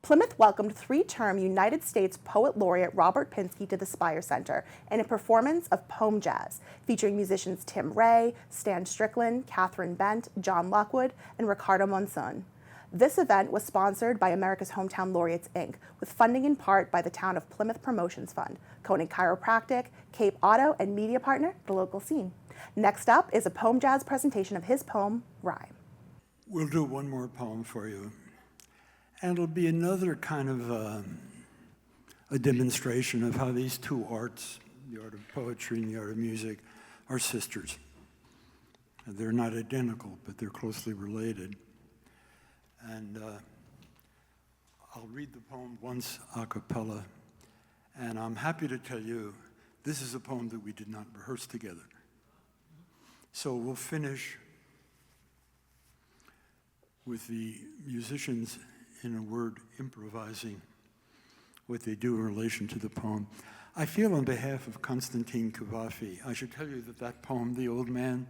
Plymouth welcomed three-term United States Poet Laureate Robert Pinsky to the Spire Center in a performance of PoemJazz, featuring musicians Tim Ray, Stan Strickland, Catherine Bent, John Lockwood, and Ricardo Monson. This event was sponsored by America's Hometown Laureates, Inc., with funding in part by the Town of Plymouth Promotions Fund, Koenig Chiropractic, Cape Auto, and media partner, The Local Scene. Next up is a PoemJazz presentation of his poem, Rhyme. We'll do one more poem for you. And it'll be another kind of a demonstration of how these two arts, the art of poetry and the art of music, are sisters. They're not identical, but they're closely related. And I'll read the poem once a cappella, and I'm happy to tell you this is a poem that we did not rehearse together. So we'll finish with the musicians, in a word, improvising what they do in relation to the poem. I feel on behalf of Konstantin Cavafy, I should tell you that that poem, The Old Man,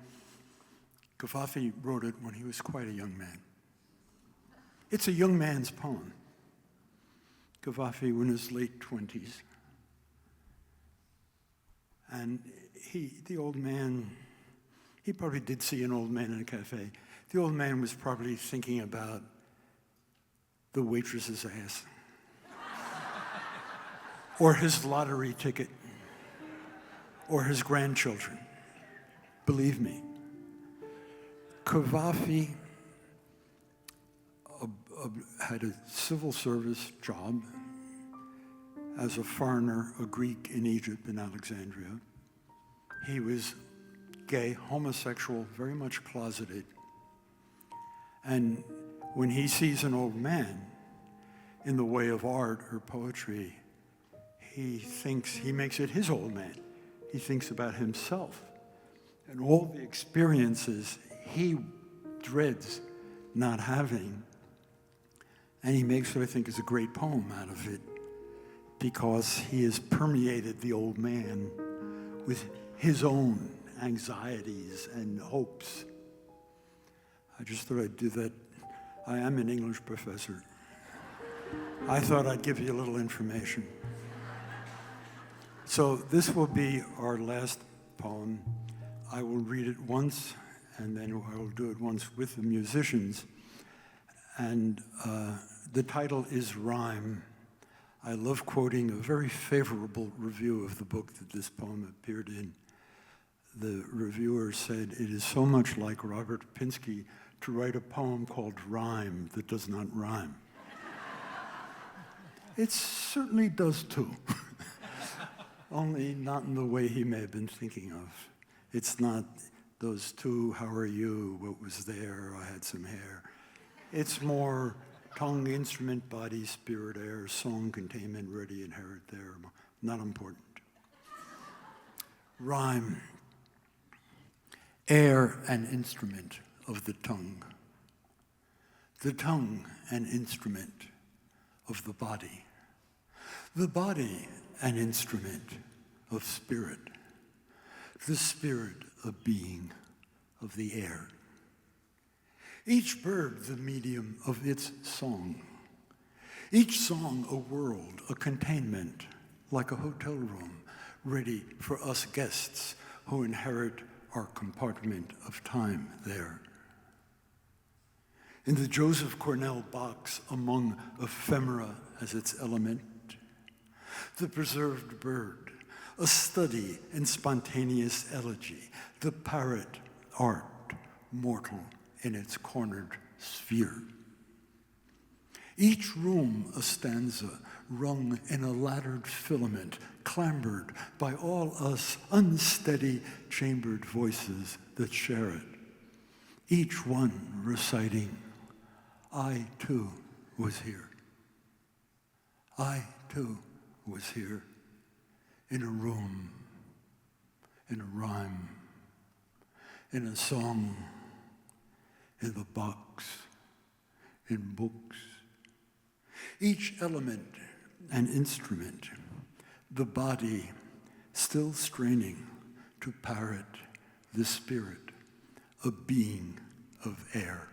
Cavafy wrote it when he was quite a young man. It's a young man's poem. Cavafy was in his late 20s. And the old man, he probably did see an old man in a cafe. The old man was probably thinking about the waitress's ass, or his lottery ticket, or his grandchildren. Believe me. Cavafy had a civil service job as a foreigner, a Greek in Egypt, in Alexandria. He was gay, homosexual, very much closeted. And when he sees an old man in the way of art or poetry, he makes it his old man. He thinks about himself and all the experiences he dreads not having. And he makes what I think is a great poem out of it, because he has permeated the old man with his own anxieties and hopes. I just thought I'd do that. I am an English professor. I thought I'd give you a little information. So this will be our last poem. I will read it once, and then I will do it once with the musicians. And the title is Rhyme. I love quoting a very favorable review of the book that this poem appeared in. The reviewer said, "It is so much like Robert Pinsky to write a poem called Rhyme that does not rhyme." It certainly does too, only not in the way he may have been thinking of. It's not those two, how are you, what was there, I had some hair. It's more tongue, instrument, body, spirit, air, song, containment, ready, inherit, there, not important. Rhyme, air and instrument of the tongue an instrument of the body an instrument of spirit, the spirit a being of the air. Each bird the medium of its song, each song a world, a containment, like a hotel room, ready for us guests who inherit our compartment of time there. In the Joseph Cornell box, among ephemera as its element, the preserved bird, a study in spontaneous elegy, the parrot art, mortal in its cornered sphere. Each room a stanza, rung in a laddered filament, clambered by all us unsteady chambered voices that share it. Each one reciting, I too was here. I too was here, in a room, in a rhyme, in a song, in the box, in books. Each element an instrument, the body still straining to parrot the spirit, a being of air.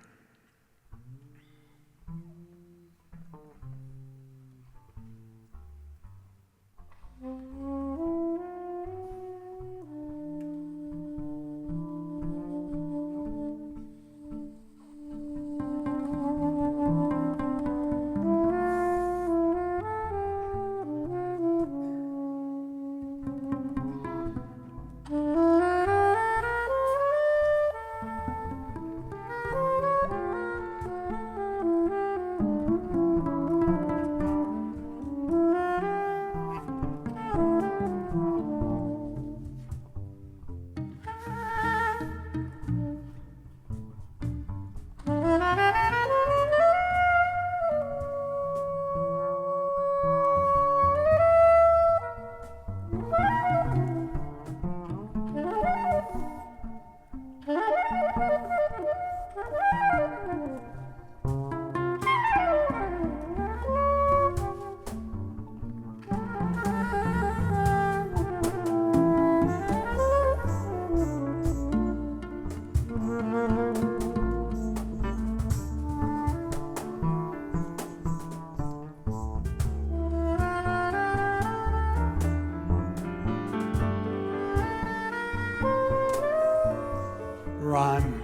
Rhyme,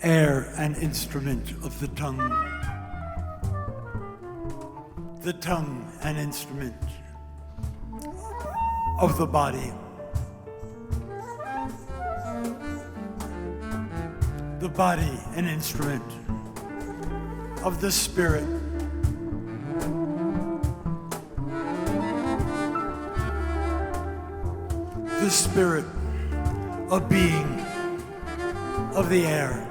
air, an instrument of the tongue an instrument of the body, the body an instrument of the spirit, the spirit a being of the air.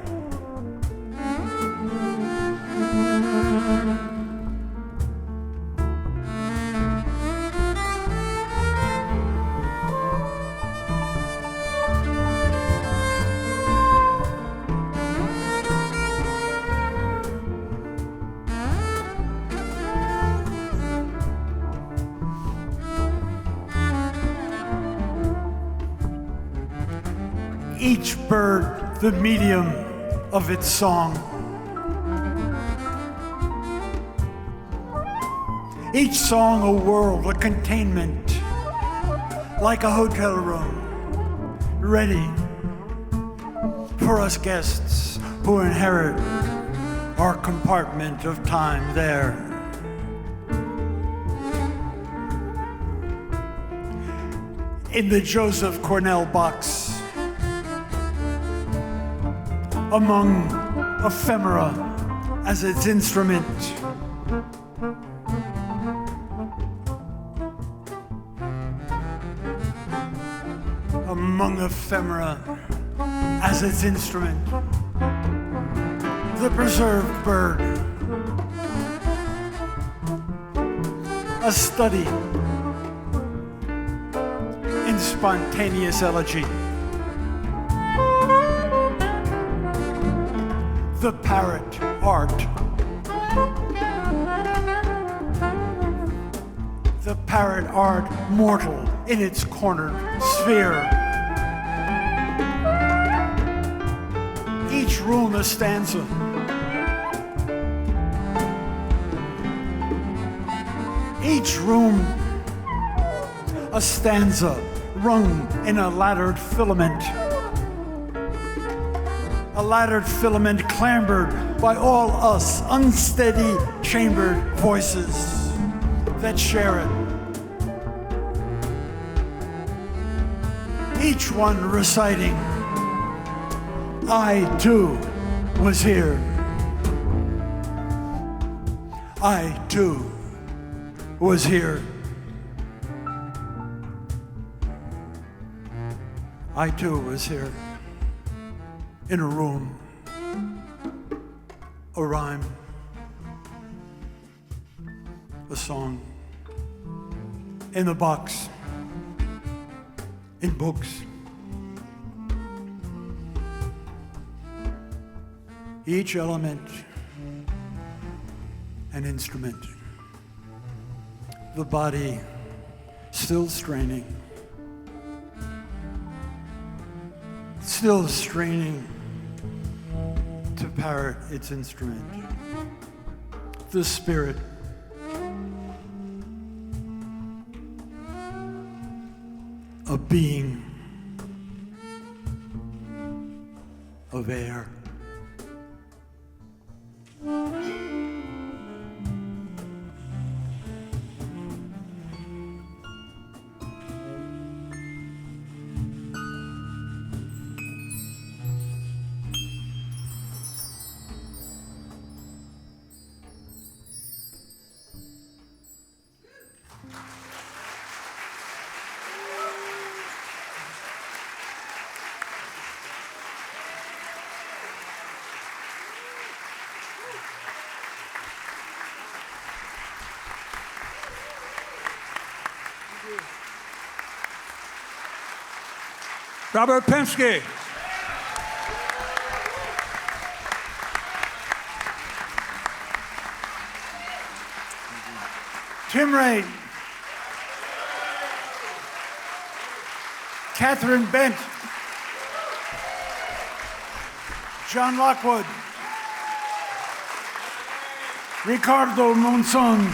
Each bird the medium of its song. Each song a world, a containment, like a hotel room, ready for us guests who inherit our compartment of time there. In the Joseph Cornell box, among ephemera as its instrument. Among ephemera as its instrument. The preserved bird. A study in spontaneous elegy. The parrot art. The parrot art mortal in its cornered sphere. Each room a stanza. Each room a stanza rung in a laddered filament. A laddered filament clambered by all us unsteady chambered voices that share it. Each one reciting, I too was here. I too was here. I too was here. In a room, a rhyme, a song, in the box, in books. Each element an instrument. The body still straining, to parrot its instrument. The spirit a being of air. Robert Pinsky. Tim Ray. Catherine Bent. John Lockwood. Ricardo Monson.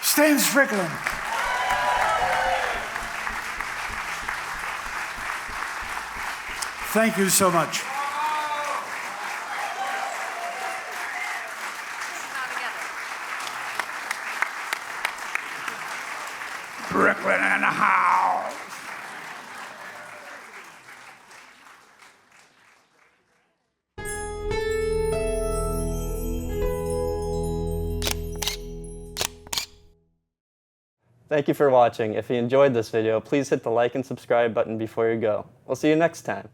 Stan Strickland. Thank you so much. Brooklyn in the house. Thank you for watching. If you enjoyed this video, please hit the like and subscribe button before you go. We'll see you next time.